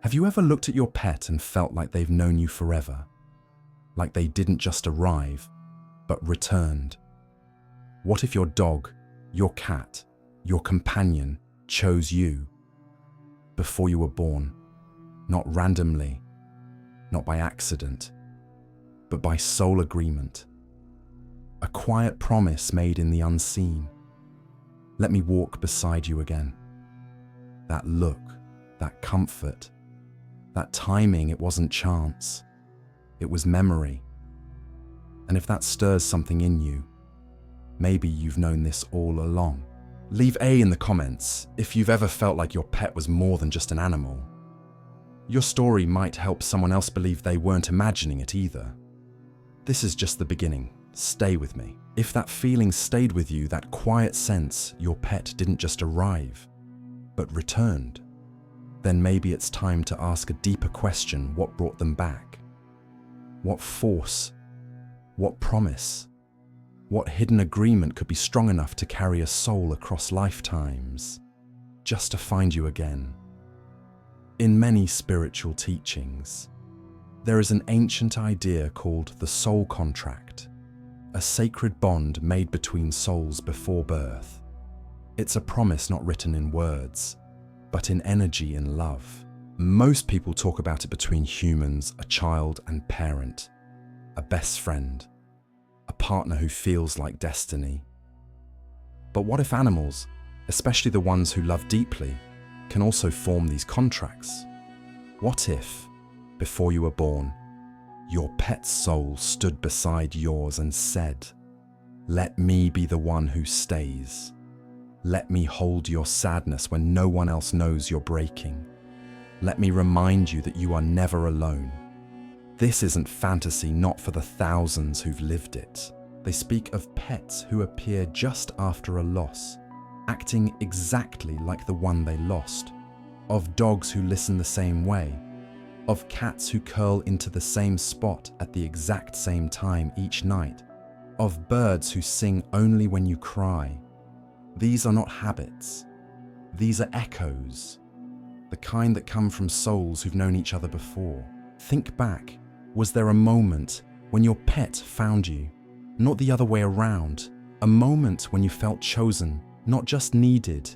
Have you ever looked at your pet and felt like they've known you forever? Like they didn't just arrive, but returned? What if your dog, your cat, your companion chose you before you were born? Not randomly, not by accident, but by soul agreement. A quiet promise made in the unseen. Let me walk beside you again. That look, that comfort, that timing, it wasn't chance. It was memory. And if that stirs something in you, maybe you've known this all along. Leave A in the comments if you've ever felt like your pet was more than just an animal. Your story might help someone else believe they weren't imagining it either. This is just the beginning. Stay with me. If that feeling stayed with you, that quiet sense your pet didn't just arrive, but returned, then maybe it's time to ask a deeper question: what brought them back? What force? What promise? What hidden agreement could be strong enough to carry a soul across lifetimes, just to find you again? In many spiritual teachings, there is an ancient idea called the soul contract, a sacred bond made between souls before birth. It's a promise not written in words, but in energy and love. Most people talk about it between humans, a child and parent, a best friend, a partner who feels like destiny. But what if animals, especially the ones who love deeply, can also form these contracts? What if, before you were born, your pet's soul stood beside yours and said, "Let me be the one who stays. Let me hold your sadness when no one else knows you're breaking. Let me remind you that you are never alone." This isn't fantasy, not for the thousands who've lived it. They speak of pets who appear just after a loss, acting exactly like the one they lost, of dogs who listen the same way, of cats who curl into the same spot at the exact same time each night, of birds who sing only when you cry. These are not habits. These are echoes, the kind that come from souls who've known each other before. Think back. Was there a moment when your pet found you, not the other way around? A moment when you felt chosen, not just needed.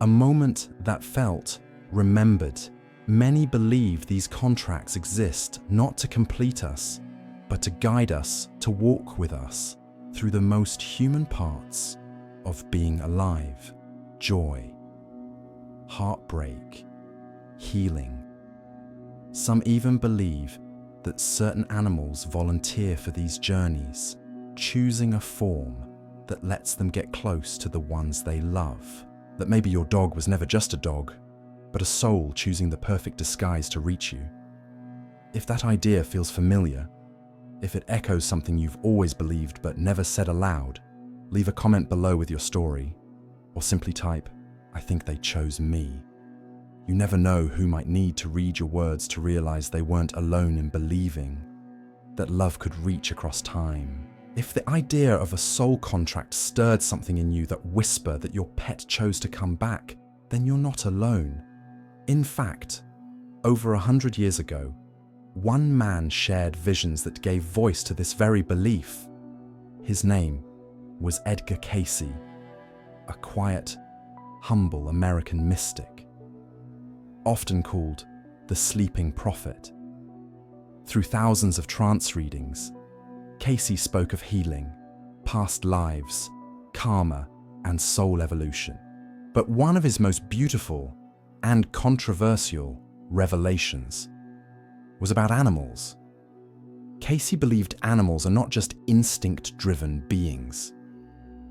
A moment that felt remembered. Many believe these contracts exist not to complete us, but to guide us, to walk with us through the most human parts of being alive: joy, heartbreak, healing. Some even believe that certain animals volunteer for these journeys, choosing a form that lets them get close to the ones they love. That maybe your dog was never just a dog, but a soul choosing the perfect disguise to reach you. If that idea feels familiar, if it echoes something you've always believed but never said aloud, leave a comment below with your story, or simply type, "I think they chose me." You never know who might need to read your words to realize they weren't alone in believing that love could reach across time. If the idea of a soul contract stirred something in you, that whisper that your pet chose to come back, then you're not alone. In fact, over 100 years ago, one man shared visions that gave voice to this very belief. His name was Edgar Cayce, a quiet, humble American mystic, often called the Sleeping Prophet. Through thousands of trance readings, Cayce spoke of healing, past lives, karma, and soul evolution. But one of his most beautiful and controversial revelations was about animals. Cayce believed animals are not just instinct-driven beings.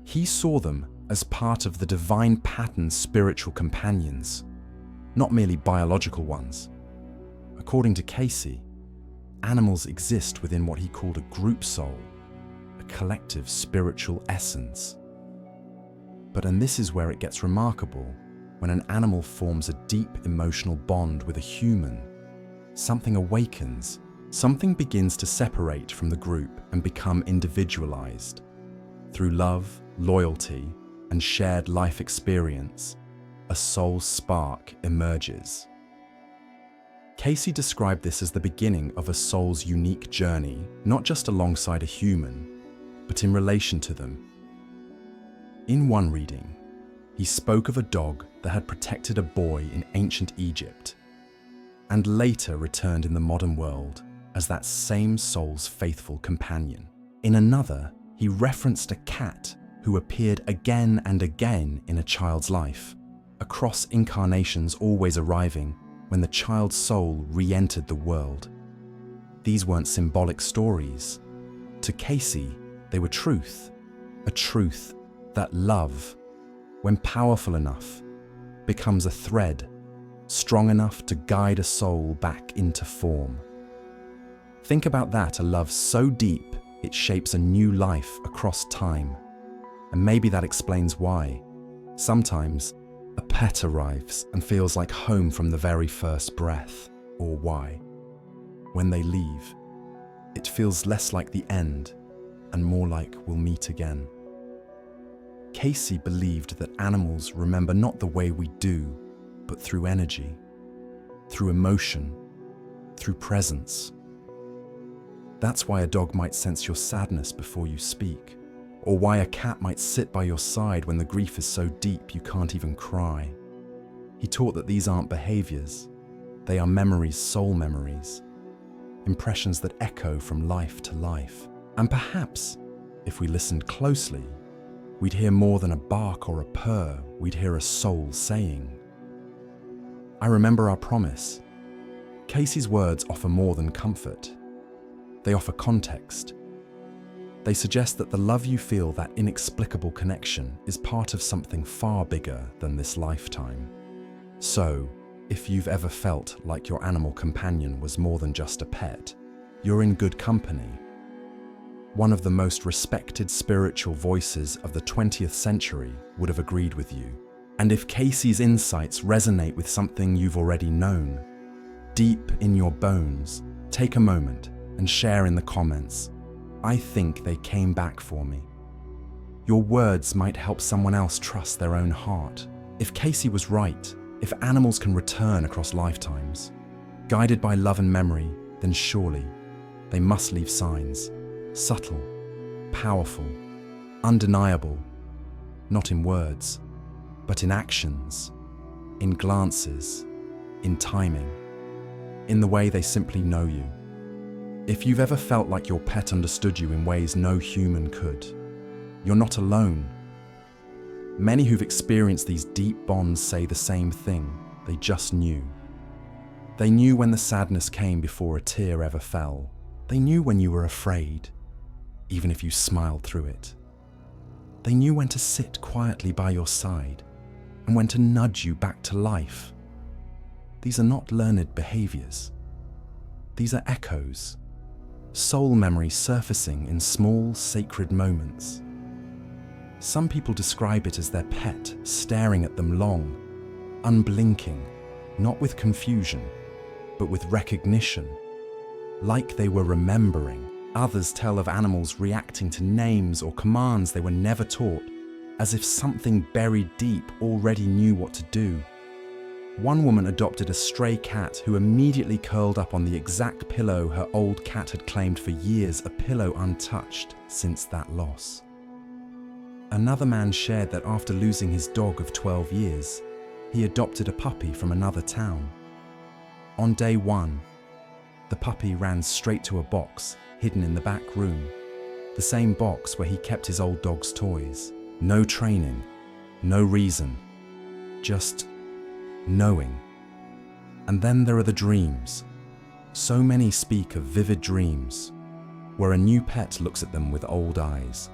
He saw them as part of the divine pattern's spiritual companions, not merely biological ones. According to Cayce, animals exist within what he called a group soul, a collective spiritual essence. And this is where it gets remarkable. When an animal forms a deep emotional bond with a human, something awakens. Something begins to separate from the group and become individualized. Through love, loyalty, and shared life experience, a soul spark emerges. Cayce described this as the beginning of a soul's unique journey, not just alongside a human, but in relation to them. In one reading, he spoke of a dog that had protected a boy in ancient Egypt, and later returned in the modern world as that same soul's faithful companion. In another, he referenced a cat who appeared again and again in a child's life, across incarnations always arriving when the child's soul re-entered the world. These weren't symbolic stories. To Cayce, they were truth, a truth that love, when powerful enough, becomes a thread strong enough to guide a soul back into form. Think about that, a love so deep it shapes a new life across time. And maybe that explains why sometimes a pet arrives and feels like home from the very first breath, or why, when they leave, it feels less like the end and more like we'll meet again. Cayce believed that animals remember not the way we do, but through energy, through emotion, through presence. That's why a dog might sense your sadness before you speak, or why a cat might sit by your side when the grief is so deep you can't even cry. He taught that these aren't behaviors, they are memories, soul memories, impressions that echo from life to life. And perhaps, if we listened closely, we'd hear more than a bark or a purr, we'd hear a soul saying. I remember our promise. Cayce's words offer more than comfort. They offer context. They suggest that the love you feel, that inexplicable connection, is part of something far bigger than this lifetime. So, if you've ever felt like your animal companion was more than just a pet, you're in good company. One of the most respected spiritual voices of the 20th century would have agreed with you. And if Cayce's insights resonate with something you've already known, deep in your bones, take a moment and share in the comments. I think they came back for me. Your words might help someone else trust their own heart. If Cayce was right, if animals can return across lifetimes, guided by love and memory, then surely they must leave signs, subtle, powerful, undeniable, not in words, but in actions, in glances, in timing, in the way they simply know you. If you've ever felt like your pet understood you in ways no human could, you're not alone. Many who've experienced these deep bonds say the same thing. They just knew. They knew when the sadness came before a tear ever fell. They knew when you were afraid, even if you smiled through it. They knew when to sit quietly by your side and when to nudge you back to life. These are not learned behaviors. These are echoes. Soul memory surfacing in small, sacred moments. Some people describe it as their pet staring at them long, unblinking, not with confusion, but with recognition, like they were remembering. Others tell of animals reacting to names or commands they were never taught, as if something buried deep already knew what to do. One woman adopted a stray cat who immediately curled up on the exact pillow her old cat had claimed for years, a pillow untouched since that loss. Another man shared that after losing his dog of 12 years, he adopted a puppy from another town. On day one, the puppy ran straight to a box hidden in the back room, the same box where he kept his old dog's toys. No training, no reason, just knowing. And then there are the dreams. So many speak of vivid dreams, where a new pet looks at them with old eyes,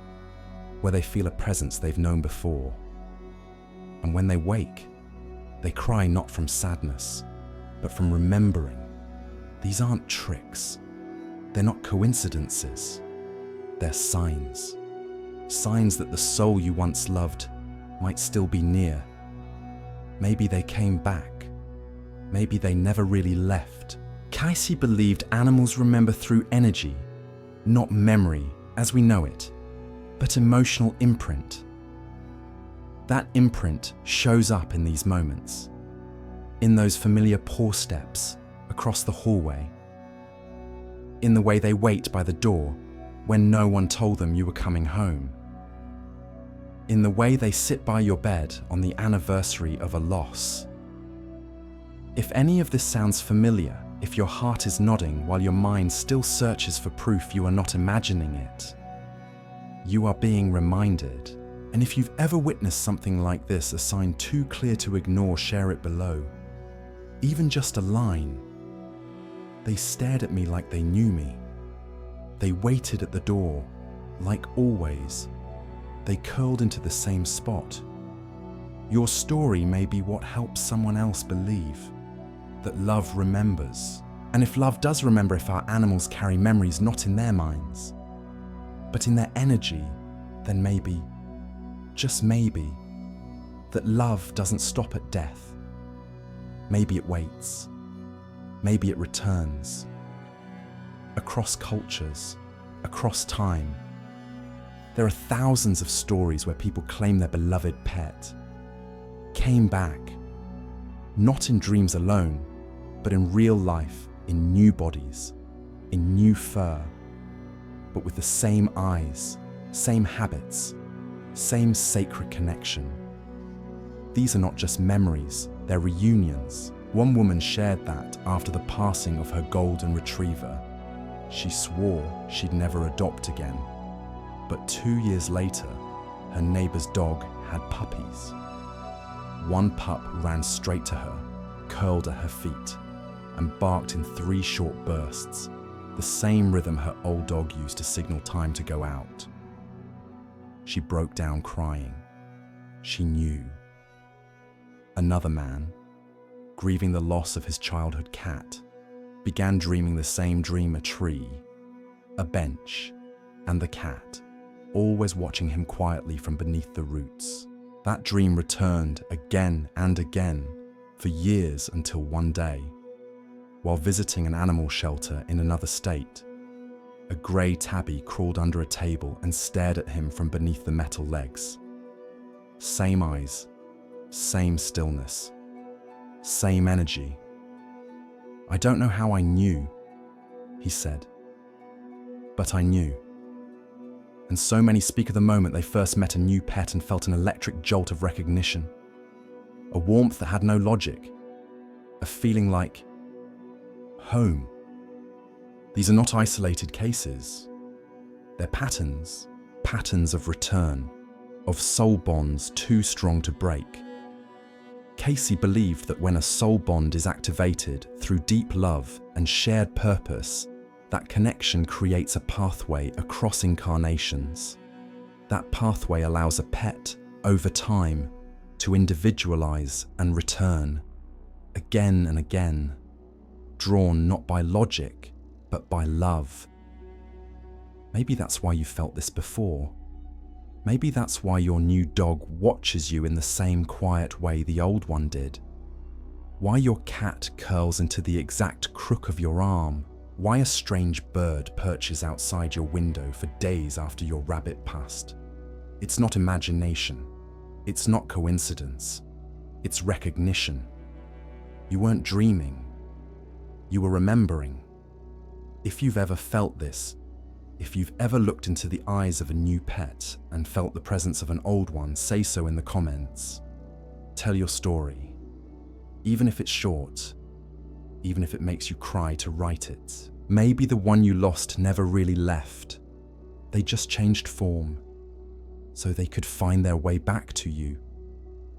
where they feel a presence they've known before. And when they wake, they cry not from sadness, but from remembering. These aren't tricks. They're not coincidences. They're signs. Signs that the soul you once loved might still be near. Maybe they came back. Maybe they never really left. Cayce believed animals remember through energy, not memory as we know it, but emotional imprint. That imprint shows up in these moments, in those familiar paw steps, across the hallway, in the way they wait by the door when no one told them you were coming home, in the way they sit by your bed on the anniversary of a loss. If any of this sounds familiar, if your heart is nodding while your mind still searches for proof you are not imagining it, you are being reminded. And if you've ever witnessed something like this, a sign too clear to ignore, share it below. Even just a line. They stared at me like they knew me. They waited at the door, like always. They curled into the same spot. Your story may be what helps someone else believe that love remembers. And if love does remember, if our animals carry memories not in their minds, but in their energy, then maybe, just maybe, that love doesn't stop at death. Maybe it waits. Maybe it returns. Across cultures, across time, there are thousands of stories where people claim their beloved pet came back, not in dreams alone, but in real life, in new bodies, in new fur, but with the same eyes, same habits, same sacred connection. These are not just memories, they're reunions. One woman shared that after the passing of her golden retriever, she swore she'd never adopt again. But 2 years later, her neighbor's dog had puppies. One pup ran straight to her, curled at her feet, and barked in 3 short bursts, the same rhythm her old dog used to signal time to go out. She broke down crying. She knew. Another man, grieving the loss of his childhood cat, began dreaming the same dream: a tree, a bench, and the cat, always watching him quietly from beneath the roots. That dream returned again and again for years, until one day, while visiting an animal shelter in another state, a grey tabby crawled under a table and stared at him from beneath the metal legs. Same eyes, same stillness, same energy. "I don't know how I knew," he said, "but I knew." And so many speak of the moment they first met a new pet and felt an electric jolt of recognition, a warmth that had no logic, a feeling like home. These are not isolated cases. They're patterns, patterns of return, of soul bonds too strong to break. Cayce believed that when a soul bond is activated through deep love and shared purpose, that connection creates a pathway across incarnations. That pathway allows a pet, over time, to individualize and return, again and again, drawn not by logic, but by love. Maybe that's why you felt this before. Maybe that's why your new dog watches you in the same quiet way the old one did. Why your cat curls into the exact crook of your arm. Why a strange bird perches outside your window for days after your rabbit passed. It's not imagination. It's not coincidence. It's recognition. You weren't dreaming. You were remembering. If you've ever felt this, if you've ever looked into the eyes of a new pet and felt the presence of an old one, say so in the comments. Tell your story. Even if it's short, even if it makes you cry to write it. Maybe the one you lost never really left. They just changed form, so they could find their way back to you.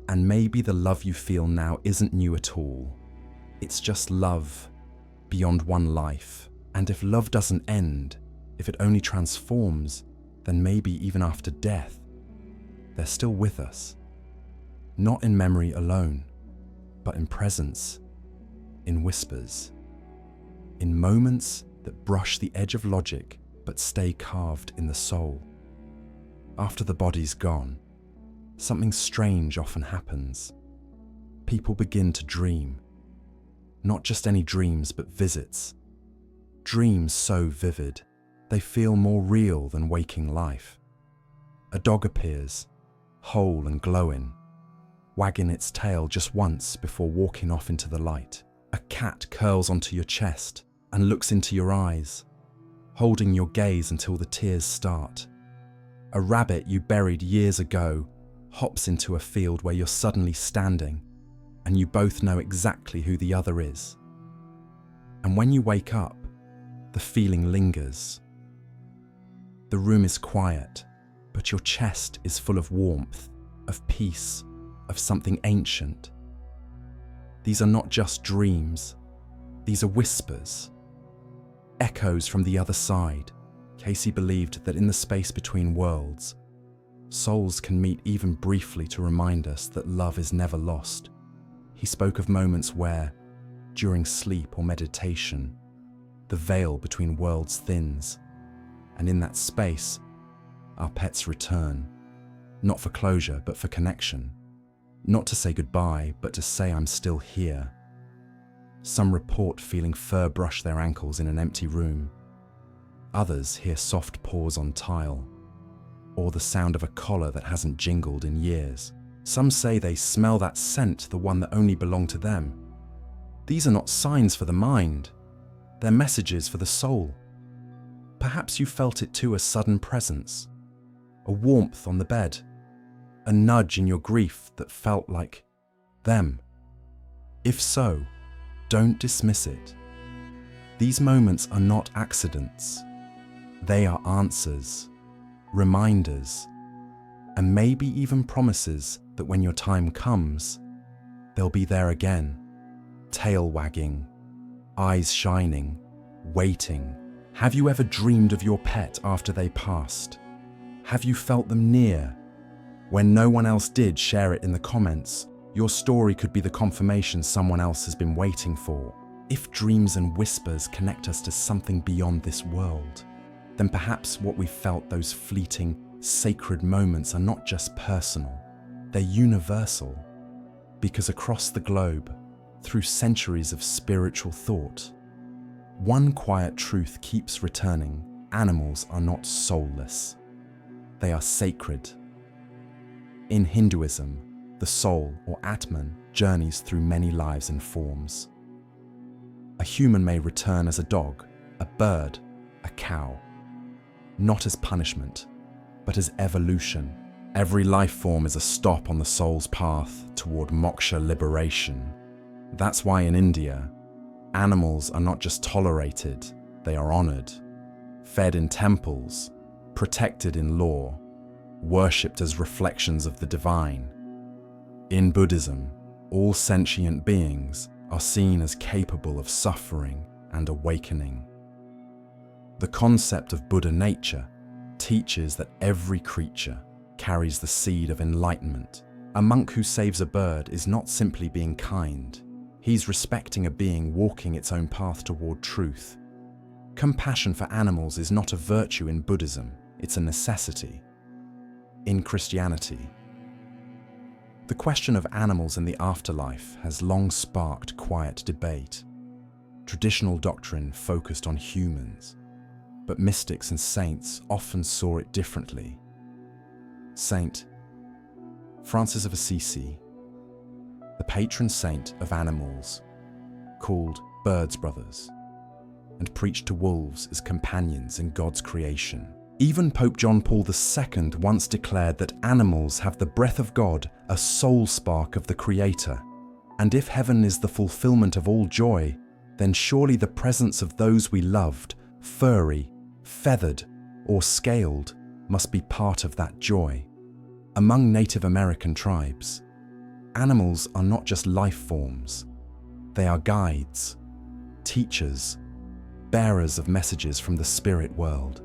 And maybe the love you feel now isn't new at all. It's just love beyond one life. And if love doesn't end, if it only transforms, then maybe even after death, they're still with us. Not in memory alone, but in presence, in whispers, in moments that brush the edge of logic but stay carved in the soul. After the body's gone, something strange often happens. People begin to dream. Not just any dreams, but visits. Dreams so vivid, they feel more real than waking life. A dog appears, whole and glowing, wagging its tail just once before walking off into the light. A cat curls onto your chest and looks into your eyes, holding your gaze until the tears start. A rabbit you buried years ago hops into a field where you're suddenly standing, and you both know exactly who the other is. And when you wake up, the feeling lingers. The room is quiet, but your chest is full of warmth, of peace, of something ancient. These are not just dreams, these are whispers, echoes from the other side. Cayce believed that in the space between worlds, souls can meet even briefly to remind us that love is never lost. He spoke of moments where, during sleep or meditation, the veil between worlds thins, and in that space, our pets return, not for closure, but for connection. Not to say goodbye, but to say I'm still here. Some report feeling fur brush their ankles in an empty room. Others hear soft paws on tile, or the sound of a collar that hasn't jingled in years. Some say they smell that scent, the one that only belonged to them. These are not signs for the mind, they're messages for the soul. Perhaps you felt it too, a sudden presence, a warmth on the bed, a nudge in your grief that felt like them. If so, don't dismiss it. These moments are not accidents. They are answers, reminders, and maybe even promises that when your time comes, they'll be there again, tail wagging, eyes shining, waiting. Have you ever dreamed of your pet after they passed? Have you felt them near? When no one else did, share it in the comments. Your story could be the confirmation someone else has been waiting for. If dreams and whispers connect us to something beyond this world, then perhaps what we felt, those fleeting, sacred moments, are not just personal, they're universal. Because across the globe, through centuries of spiritual thought, one quiet truth keeps returning: animals are not soulless, they are sacred. In Hinduism, the soul, or Atman, journeys through many lives and forms. A human may return as a dog, a bird, a cow, not as punishment, but as evolution. Every life form is a stop on the soul's path toward moksha, liberation. That's why in India, animals are not just tolerated, they are honored, fed in temples, protected in law, worshipped as reflections of the divine. In Buddhism, all sentient beings are seen as capable of suffering and awakening. The concept of Buddha nature teaches that every creature carries the seed of enlightenment. A monk who saves a bird is not simply being kind, he's respecting a being walking its own path toward truth. Compassion for animals is not a virtue in Buddhism, it's a necessity. In Christianity, the question of animals in the afterlife has long sparked quiet debate. Traditional doctrine focused on humans, but mystics and saints often saw it differently. Saint Francis of Assisi, the patron saint of animals, called birds brothers, and preached to wolves as companions in God's creation. Even Pope John Paul II once declared that animals have the breath of God, a soul spark of the Creator. And if heaven is the fulfillment of all joy, then surely the presence of those we loved, furry, feathered, or scaled, must be part of that joy. Among Native American tribes, animals are not just life forms, they are guides, teachers, bearers of messages from the spirit world.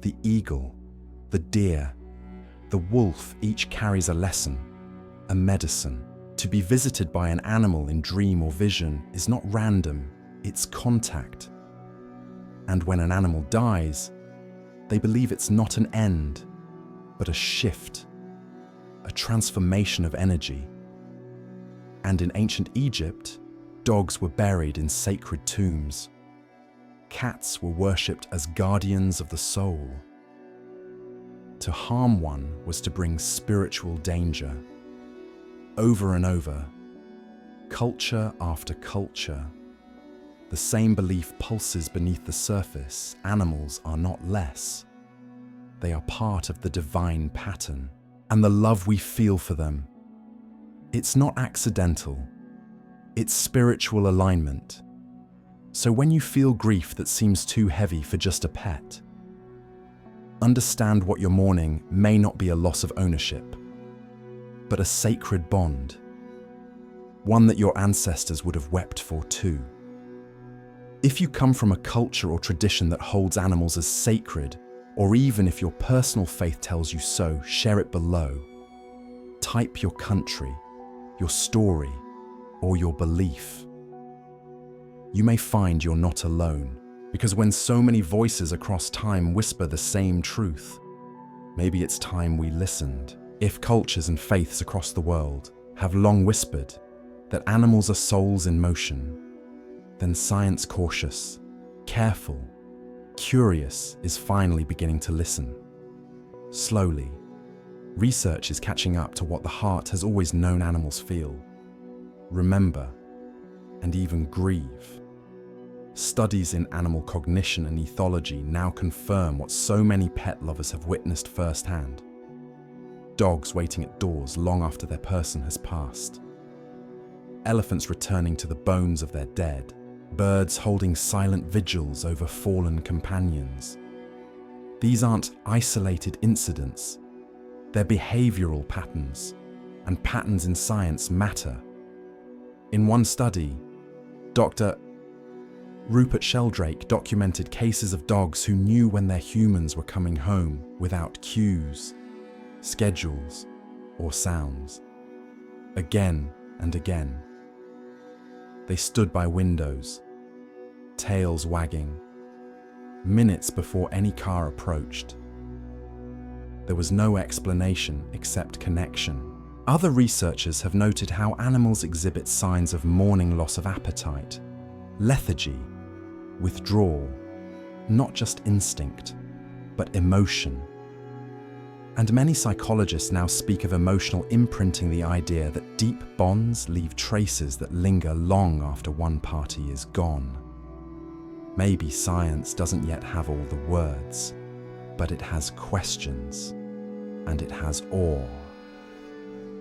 The eagle, the deer, the wolf each carries a lesson, a medicine. To be visited by an animal in dream or vision is not random, it's contact. And when an animal dies, they believe it's not an end, but a shift, a transformation of energy. And in ancient Egypt, dogs were buried in sacred tombs. Cats were worshipped as guardians of the soul. To harm one was to bring spiritual danger. Over and over, Culture after culture, the same belief pulses beneath the surface. Animals are not less. They are part of the divine pattern, and the love we feel for them, it's not accidental. It's spiritual alignment. So when you feel grief that seems too heavy for just a pet, understand what you're mourning may not be a loss of ownership, but a sacred bond, one that your ancestors would have wept for too. If you come from a culture or tradition that holds animals as sacred, or even if your personal faith tells you so, share it below. Type your country, your story, or your belief. You may find you're not alone, because when so many voices across time whisper the same truth, maybe it's time we listened. If cultures and faiths across the world have long whispered that animals are souls in motion, then science, cautious, careful, curious, is finally beginning to listen. Slowly, research is catching up to what the heart has always known animals feel, remember, and even grieve. Studies in animal cognition and ethology now confirm what so many pet lovers have witnessed firsthand. Dogs waiting at doors long after their person has passed. Elephants returning to the bones of their dead. Birds holding silent vigils over fallen companions. These aren't isolated incidents. They're behavioral patterns, and patterns in science matter. In one study, Dr. Rupert Sheldrake documented cases of dogs who knew when their humans were coming home without cues, schedules, or sounds. Again and again. They stood by windows, tails wagging, minutes before any car approached. There was no explanation except connection. Other researchers have noted how animals exhibit signs of mourning, loss of appetite, lethargy, withdrawal, not just instinct, but emotion. And many psychologists now speak of emotional imprinting, the idea that deep bonds leave traces that linger long after one party is gone. Maybe science doesn't yet have all the words, but it has questions, and it has awe.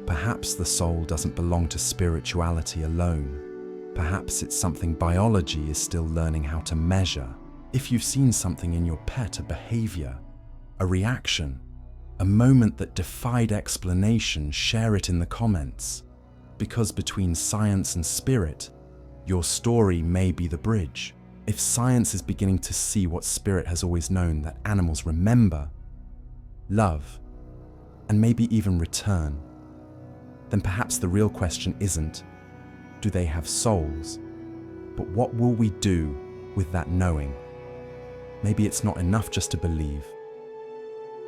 Perhaps the soul doesn't belong to spirituality alone. Perhaps it's something biology is still learning how to measure. If you've seen something in your pet, a behavior, a reaction, a moment that defied explanation, share it in the comments. Because between science and spirit, your story may be the bridge. If science is beginning to see what spirit has always known, that animals remember, love, and maybe even return, then perhaps the real question isn't, do they have souls? But what will we do with that knowing? Maybe it's not enough just to believe.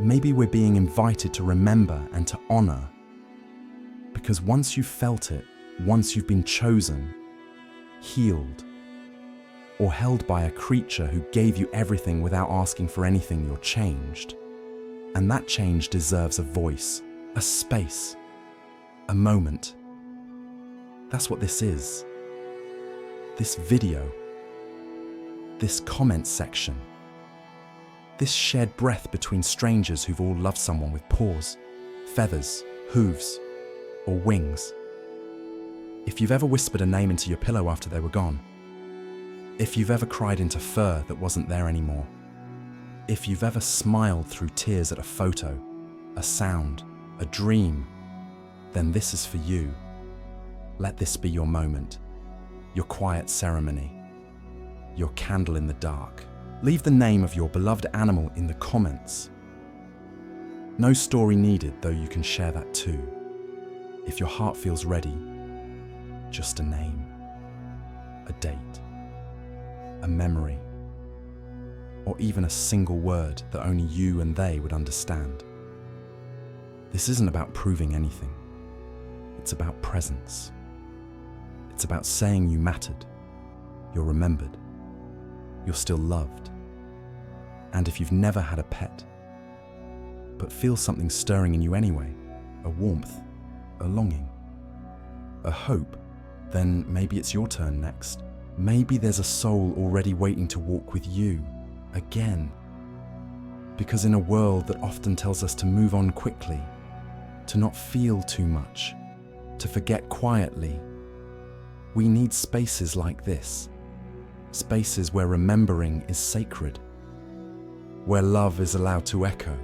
Maybe we're being invited to remember and to honor. Because once you've felt it, once you've been chosen, healed, or held by a creature who gave you everything without asking for anything, you're changed. And that change deserves a voice, a space, a moment. That's what this is. This video, this comment section, this shared breath between strangers who've all loved someone with paws, feathers, hooves, or wings. If you've ever whispered a name into your pillow after they were gone, if you've ever cried into fur that wasn't there anymore, if you've ever smiled through tears at a photo, a sound, a dream, then this is for you. Let this be your moment, your quiet ceremony, your candle in the dark. Leave the name of your beloved animal in the comments. No story needed, though you can share that too. If your heart feels ready, just a name, a date, a memory, or even a single word that only you and they would understand. This isn't about proving anything. It's about presence. It's about saying you mattered, you're remembered, you're still loved. And if you've never had a pet, but feel something stirring in you anyway, a warmth, a longing, a hope then maybe it's your turn next. Maybe there's a soul already waiting to walk with you again. Because in a world that often tells us to move on quickly, to not feel too much, to forget quietly, we need spaces like this. Spaces where remembering is sacred, where love is allowed to echo,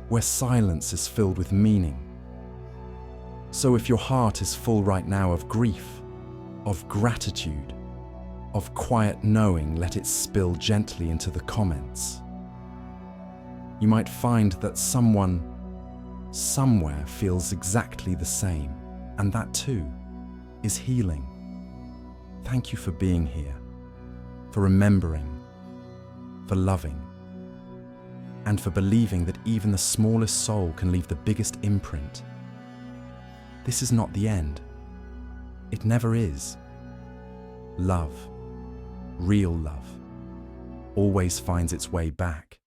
where silence is filled with meaning. So if your heart is full right now of grief, of gratitude, of quiet knowing, let it spill gently into the comments. You might find that someone, somewhere feels exactly the same, and that too is healing. Thank you for being here, for remembering, for loving, and for believing that even the smallest soul can leave the biggest imprint. This is not the end. It never is. Love, real love, always finds its way back.